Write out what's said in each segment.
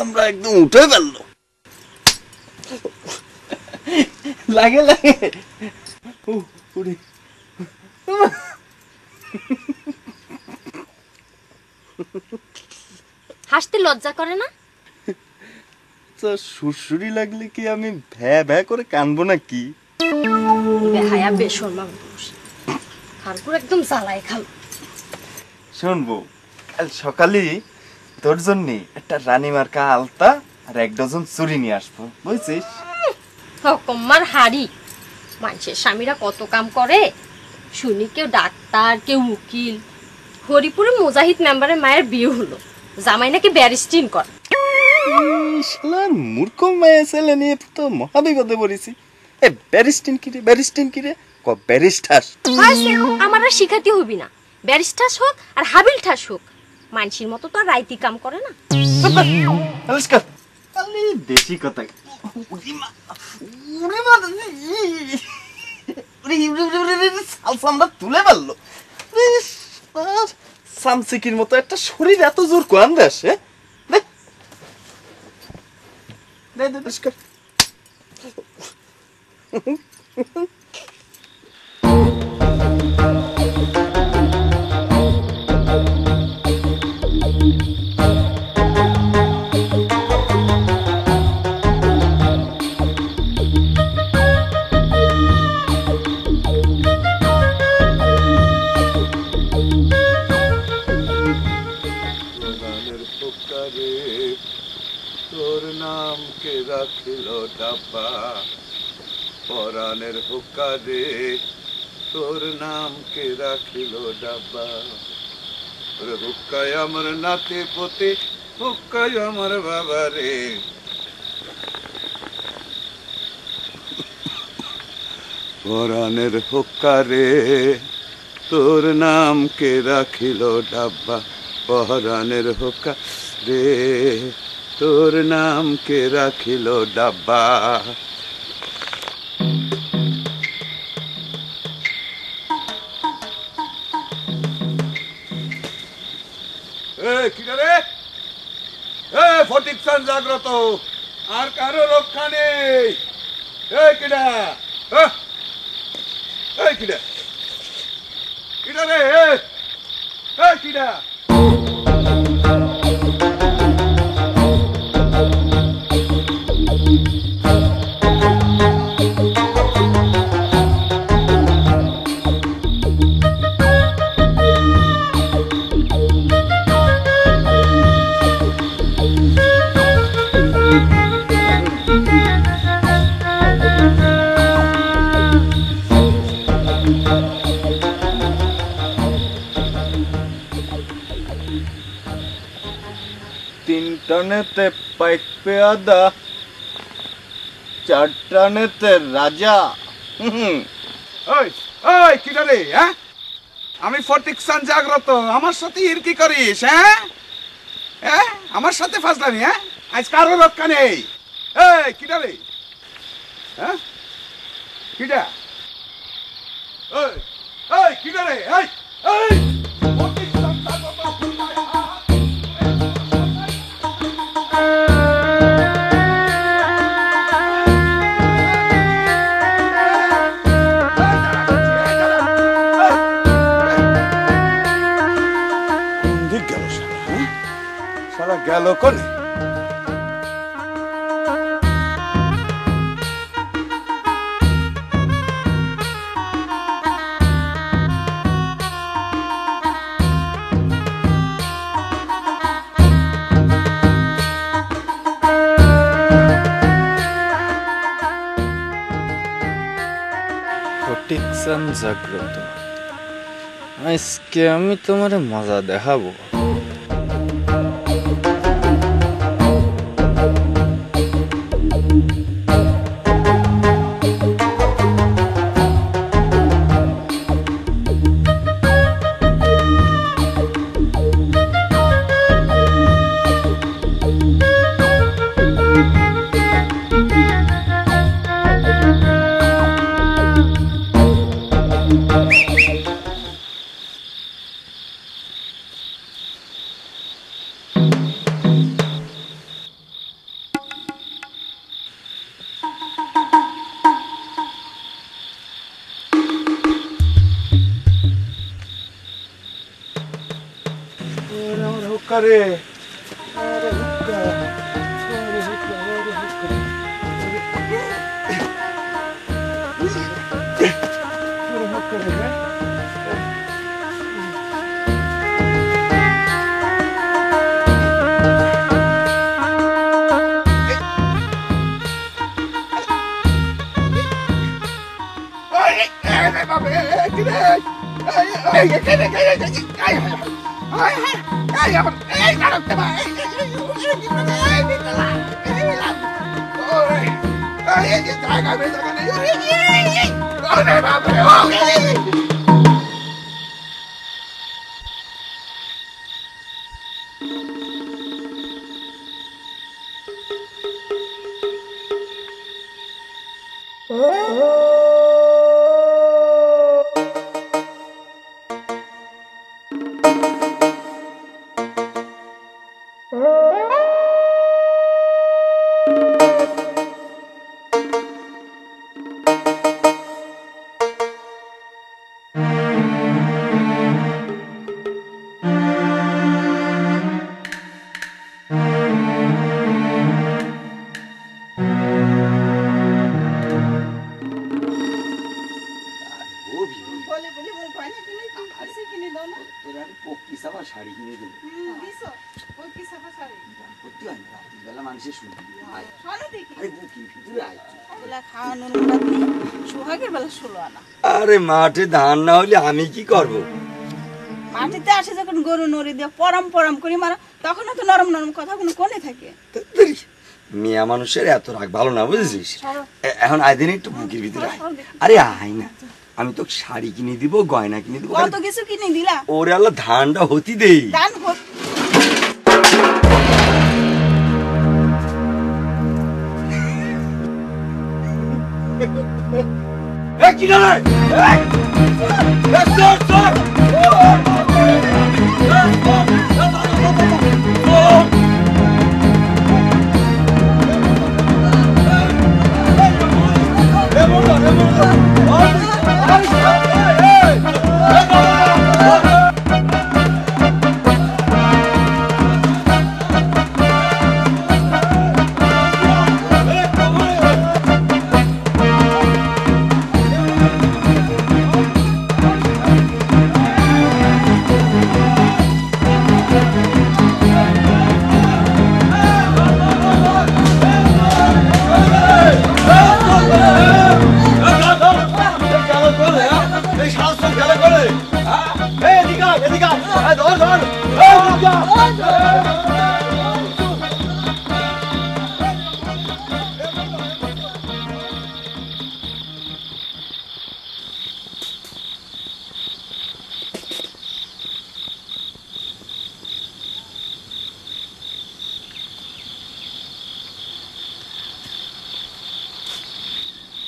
আমরা একদম উঠে ফেললো, লাগে লাগে হাসতে লজ্জা করে না? সুরসুরি লাগলে কি আমি ভ্যা ভ্যা করে কানবো নাকি? বেহায়া বেশরমা পুরুষ, খারকুর একদম জ্বালায় খাল। শুনবো, কাল সকালে তোর জন্য একটা রানী মার্কা আলতা আর 1 ডজন চুরি নিয়ে আসবো, বুঝছিস? হকম্মার হাড়ি, মানুষের স্বামীরা কত কাম করে শুনি। কেউ ডাক্তার, কেউ উকিল। হরিপুরে মুজাহিদ মেম্বারের মায়ের বিয়ে হলো, জামাই নাকি ব্যারিস্টিন করে। শালার মূর্খ মেয়ে ছেলে নিয়ে তো মহাবিপদে পড়েছি। এ ব্যারিস্টিন কিরে, ব্যারিস্টিন কিরে, ক ব্যারিস্টার। আমার আর শিখাতে হবি না, ব্যারিস্টার হোক আর হাবিল ঠাস হোক, মানসির মতো তো আর রাইতি কাম করে না। নমস্কার, খালি দেশি কথা। তুলে পারলো সামসিকির মতো একটা শরীর, এত জোর কোয়ান দেশ। নমস্কার। তোর নাম কে রাখিল ডাব্বা, পরাণের হুকারে তোর নাম কে রাখিল ডাব্বা। হুক্কায় আমার নাতি পতি, হুক্কায় আমার বাবা রে। পরাণের হুক্কারে তোর নাম কে রাখিল ডাব্বা, পরাণের হুক্কা রে তোর নাম কে রাখিল ডাব্বা। ফটিক চান জাগ্রত, আর কারো রক্ষা নেই। কিডা কিডা কিডা রে, কিডা? টানেতে পাইক পেয়াদা, 4 টানেতে রাজা। কিটা রে? আমি ফটিক চান জাগ্রত, আমার সাথে ইরকি করিস? আমার সাথে ফাজলামি? আজ কারো রক্ষা নেই। কিটা রে? কিটা কিটা রে? ফটিক চান জাগ্রত। গেল কোনে? ফটিক চান জাগ্রত, আজকে আমি তোমার মজা দেখাবো। হুক্কারে আরে হুক্কা আরে হুক্কা আরে হুক্কা আরে হুক্কারে আরে মাঠে ধান না হলে আমি কি করব? মাটিতে আসে যখন গরু নড়ি দিয়ে পরম পরম করি মারা তখন তো নরম নরম কথাগুলো কোনে থাকে। মিয়া মানুষের এত রাগ ভালো না, বুঝেছিস? এখন আইদিন একটু বুকের ভিতরে আয়। আরে আয় না, আমি তো শাড়ি কিনে দিব, গয়না কিনে দিব, কত কিছু কিনে দিলা। ওরে আল্লাহ, ধানটা হতি দেই। ধান হোক কি না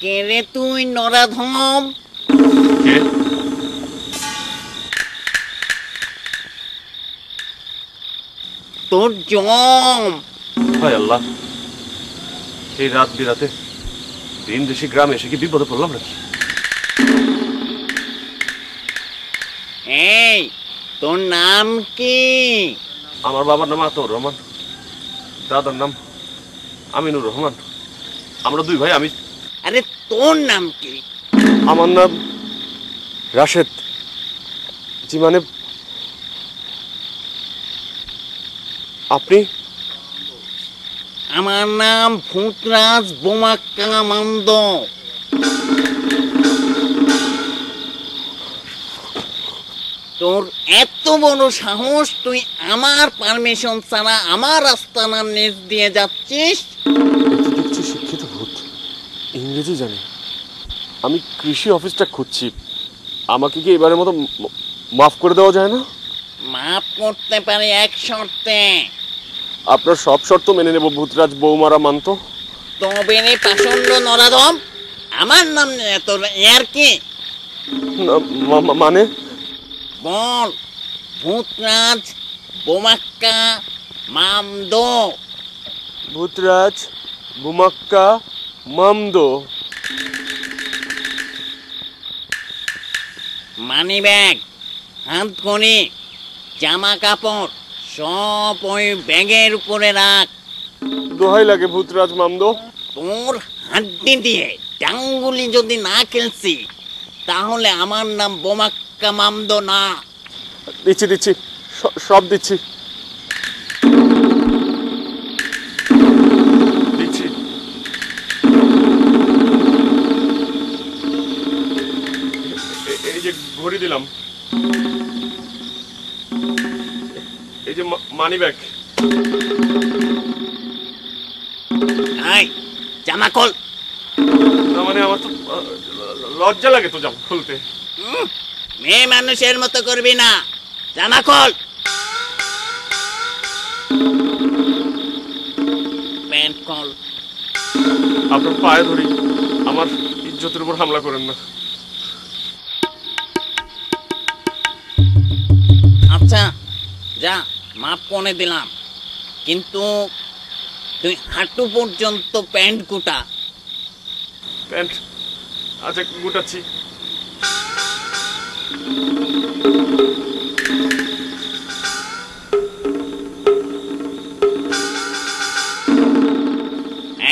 কে রে তুই নরাধম? তোর জম। হায় আল্লাহ, এই রাত বিরাতে দিন দেশি গ্রামে এসে কি বিপদে পড়লাম নাকি? এই তোর নাম কি? আমার বাবার নাম আতর রহমান, দাদার নাম আমিনুর রহমান। আমরা দুই ভাই। আমি আরে তোর নাম কি? আমার নাম রাশেদ। জি মানে আপনি? আমার নাম ভূতরাজ বোমাক্কা মান্দ। তোর এত বড় সাহস, তুই আমার পারমিশন ছাড়া আমার আস্তানার নিচ দিয়ে যাচ্ছিস? দেখছি শিক্ষিত ভূত, ইংরেজি জানে। আমি কৃষি অফিসটা খুঁজছি, আমাকে কি এবারের মতো মাফ করে দেওয়া যায় না? মাফ করতে পারি এক শর্তে। আপনার সব শর্ত মেনে নেব ভূতরাজ বৌমারা মানত। তবে রে পাষণ্ড নরাধম, আমার নাম নিয়ে তোর ইয়ার কি? মানে বল, ভূতরাজ বোমাক্কা মামদ। ভূতরাজ বোমাক্কা মামদ। মানি ব্যাগ, হাত ঘড়ি, জামা কাপড় সব ওই ব্যাগের উপরে রাখ। দোহাই লাগে ভূতরাজ মামদো। তোর হাড্ডি দিয়ে ডাঙ্গুলি যদি না খেলছি তাহলে আমার নাম বোমাক্কা মামদো না। দিচ্ছি দিচ্ছি, সব দিচ্ছি দিচ্ছি। এই যে ঘড়ি দিলাম, এই যে মানি ব্যাগ। এই জামা খোল। না মানে আমার তো লজ্জা লাগে তো জামা খুলতে। মেয়ে মানুষের মতো করবি না, জামা খোল। প্যান্ট খোল। আপনার পায়ে ধরি, আমার ইজ্জতের উপর হামলা করেন না। আচ্ছা যা, মাপ করে দিলাম, কিন্তু তুই হাঁটু পর্যন্ত প্যান্ট গুটা। প্যান্ট আচ্ছা গুটাচ্ছি।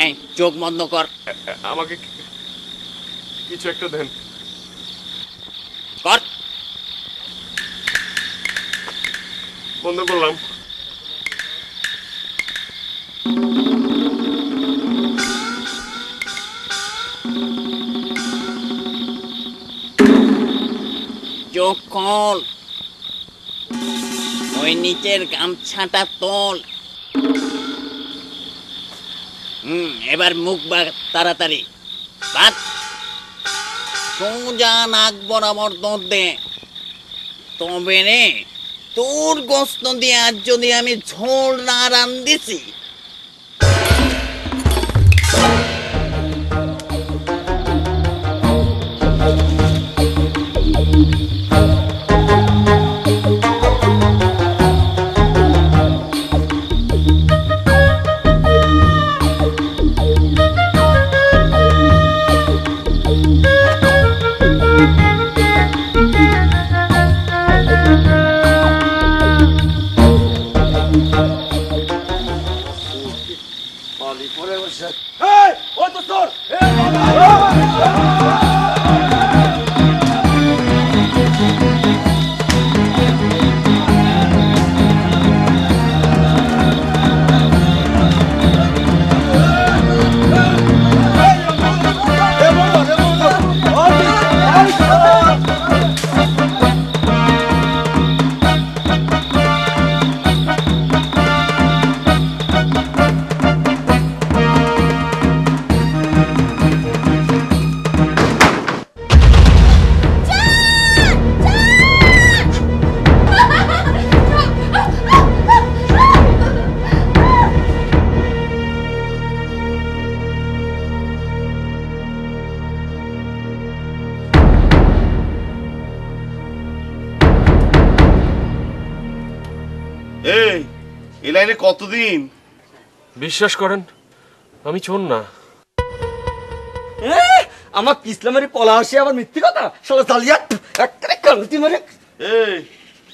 এই চোখ বন্ধ কর। আমাকে কিছু একটা দেন। কর। বন্ধ করলাম। চোখ খোল। ওই নিচের গামছাটা তোল। এবার মুখ তাড়াতাড়ি বাদ। সোজা নাক বরাবর দৌড় দে। তবে রে, তোর গোস্ত দিয়ে আজ যদি আমি ঝোল না রান্ধিছি। এই লাইনে কতদিন? বিশ্বাস করেন আমি চোর না। আমার ইসলামের পলা আসে আবার মিথ্যে কথা, শালা জালিয়াত একটা কালতি মানে। এই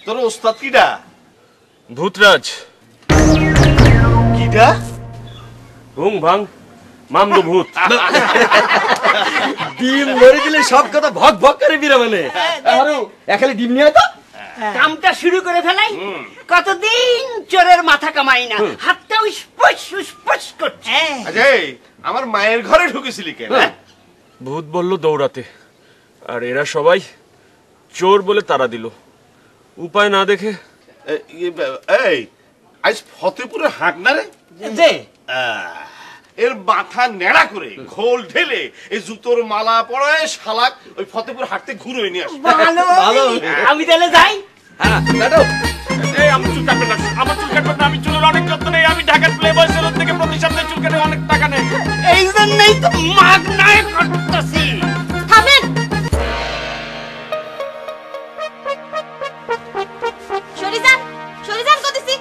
তোর ওস্তাদ কিডা? ভূতরাজ। কিডা? ভুং ভাং মামদো ভূত। ডিম মরে দিলে সব কথা ভক ভক করে বিরা মানে। আরো এখানে ডিম নিয়ে তো কামটা শুরু করে ফেলাই। কতদিন চোরের মাথা কামাই না, হাতটা উসপস উসপস করছে। আচ্ছা আমার মায়ের ঘরে ঢুকেছিলি কেন? ভূত বলল দৌড়াতে, আর এরা সবাই চোর বলে তারা দিল। উপায় না দেখে এই আজ ফতেপুরে হাট না রে যে এর মাথা নেড়া করে ঘোল ঢেলে এই জুতোর মালা পরায় শালাক ওই ফতেপুর হাটতে ঘুরে নিয়ে আসে। ভালো, আমি তাহলে যাই। এই আমার চুল কাটবেন না, আমার চুল কাটবেন না। আমি চুলের অনেক যত্ন নেই। আমি ঢাকার প্লে বয় সেলুন থেকে প্রতি সপ্তাহে চুল কাটে, অনেক টাকা নেই। এই জন্যই তো মাগনায় করতেছি। থামেন। সরে যান কইতেছি।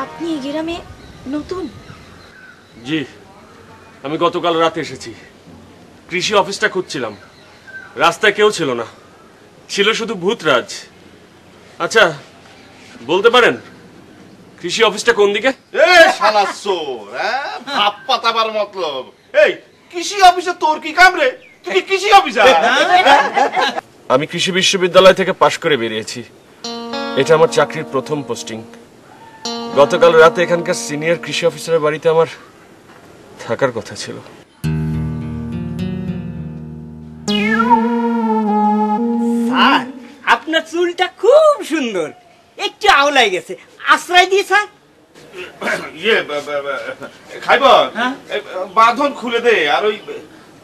আপনি এই গ্রামে নতুন? জি, আমি গতকাল রাতে এসেছি। কৃষি অফিসটা খুঁজছিলাম। রাস্তায় কেউ ছিল না, ছিল শুধু ভূতরাজ। আচ্ছা বলতে পারেন কৃষি অফিসটা কোন দিকে? এ শালা চোর, হ্যাঁ ভাব পাতাবার মতলব। এই কৃষি অফিসে তোর কি কাম রে? তুই কি কৃষি অফিসার? আমি কৃষি বিশ্ববিদ্যালয় থেকে পাশ করে বেরিয়েছি। এটা আমার চাকরির প্রথম পোস্টিং। গতকাল রাতে এখানকার সিনিয়র কৃষি অফিসারের বাড়িতে আমার থাকার কথা ছিল। স্যার আপনার চুলটা খুব সুন্দর, একটু আওলাই গেছে, আশ্রয় দিয়ে স্যার। ইয়ে খাইবর, বাঁধন খুলে দে। আর ওই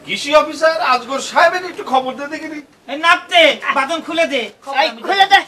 কৃষি অফিসার আজগর সাহেবের একটু খবর দে দেখিনি। নাপতে বাঁধন খুলে দে, খুলে দে।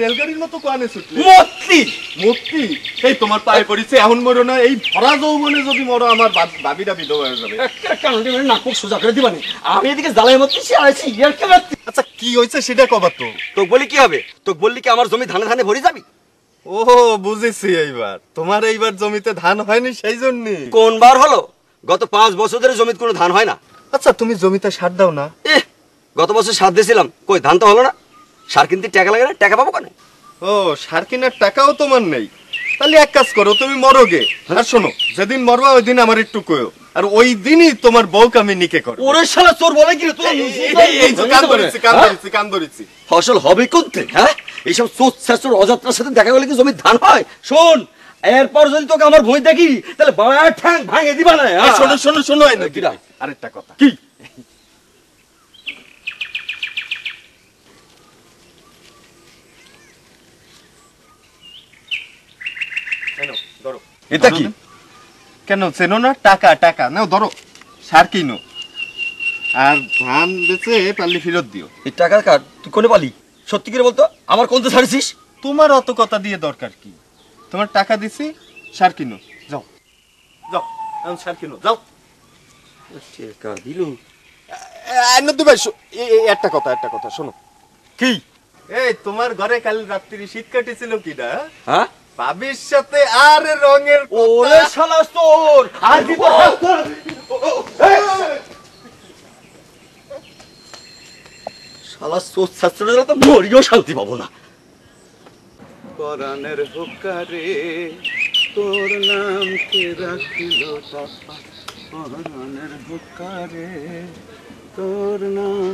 রেলগাড়ির মতো কোয়ানে ছুটলি মূর্তি সেই তোমার পায়ে পড়েছে। এখন মরো না, এই ভরা যৌবনে যদি মরো আমার ভাবিটা বিধবা হয়ে যাবে। নাকুক সোজা করে দিবানি, আমি এদিকে জ্বালাই মরতেছি আর আছি ইয়ার কে মারতে। আচ্ছা কি হয়েছে সেটা কবার তো তোকে বলি কি হবে? তোকে বললি কি আমার জমি ধানে ধানে ভরে যাবি? ও বুঝেছি, এইবার তোমার এইবার জমিতে ধান হয়নি সেই জন্য। কোন বার হলো? গত 5 বছর ধরে জমিতে কোনো ধান হয় না। আচ্ছা তুমি জমিতে সার দাও না? গত বছর সার দিয়েছিলাম, কই ধান তো হলো না। সার কিনতে টাকা লাগে না, টাকা পাবো কেন? ও সার কেনার টাকাও তোমার নেই? তাহলে এক কাজ করো, তুমি মরোগে। আর শোনো, যেদিন মরবা ওই দিন আমার একটু কয়ো, আর ওই দিনই তোমার বউকে আমি নিকে করব। ওরে শালা চোর বলে কি রে তুই? এই যে কান ধরেছি। ফসল হবে কোনতে? হ্যাঁ এইসব চোর ছাচোর অযাত্রার সাথে দেখা গেলে কি জমির ধান হয়? শোন, এরপর যদি তোকে আমার ভয় দেখি তাহলে বাড়া ঠ্যাং ভাঙে দিবা না। শোনো শোনো শোনো, আরেকটা কথা। কি? এটা কি? কেন চেনো না? টাকা টাকা নাও, ধরো সার কিনো আর ধান বেচে পারলে ফেরত দিও। এই টাকার কার্ড তুই কোনে পালি? সত্যি করে বলতো, আমার কোনতে ছাড়ছিস? তোমার অত কথা দিয়ে দরকার কি? তোমার টাকা দিছি, সার কিনো, যাও যাও এখন সার কিনো যাও। টাকা দিলু একটা কথা শোনো। কি? এই তোমার ঘরে কাল রাত্রি শীত কাটেছিল কিনা? হ্যাঁ ভাবির সাথে আর রঙের। ওরে শালা চোর, আর দিব শালা চোর ছাত্ররা তো মরিও শান্তি পাবো না। পরাণের হুকারে তোর নাম কে রাখিল টাপা, পরাণের হুকারে তোর নাম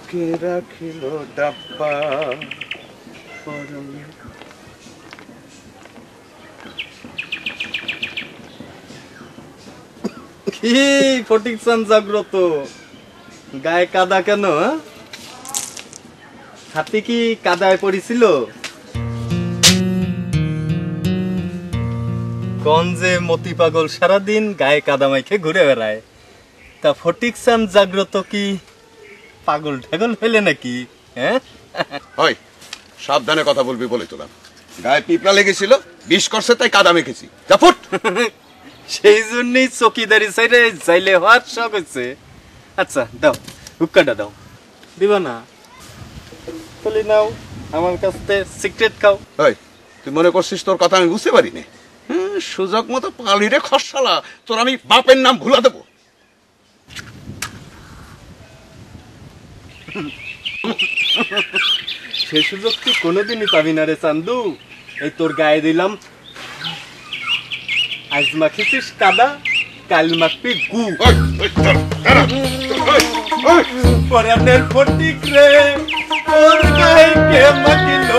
কে রাখিল ডাব্বা। কি ফটিক চান জাগ্রত, গায়ে কাদা কেন? হাতি কি কাদায় পড়েছিল? গঞ্জে মতি পাগল সারাদিন গায়ে কাদা মাইখে ঘুরে বেড়ায়, তা ফটিক চান জাগ্রত কি পাগল ঠাগল হইলে নাকি? হ্যাঁ হয় সাবধানে কথা বলবি বলে তোলাম। গায়ে পিঁপড়া লেগেছিল, বিষ করছে তাই কাদা মেখেছি। যা ফুট। সেই জন্যই চকিদারি সাইডে যাইলে হওয়ার শখ হচ্ছে। আচ্ছা দাও, হুক্কাটা দাও। দিবা না? বলি নাও, আমার কাছ থেকে সিগারেট খাও। তুই মনে করছিস তোর কথা আমি বুঝতে পারি না? সুযোগ মতো পালি রে খরসালা, তোর আমি বাপের নাম ভুলা দেবো। সে সুযোগ তুই কোনোদিনই পাবি না রে চান্দু। এই তোর গায়ে দিলাম, আজ মাখিছিস কাদা, কাল মাখবি গু। পরে আপনার ফটিক রে তোর গায়ে কে মাখিল।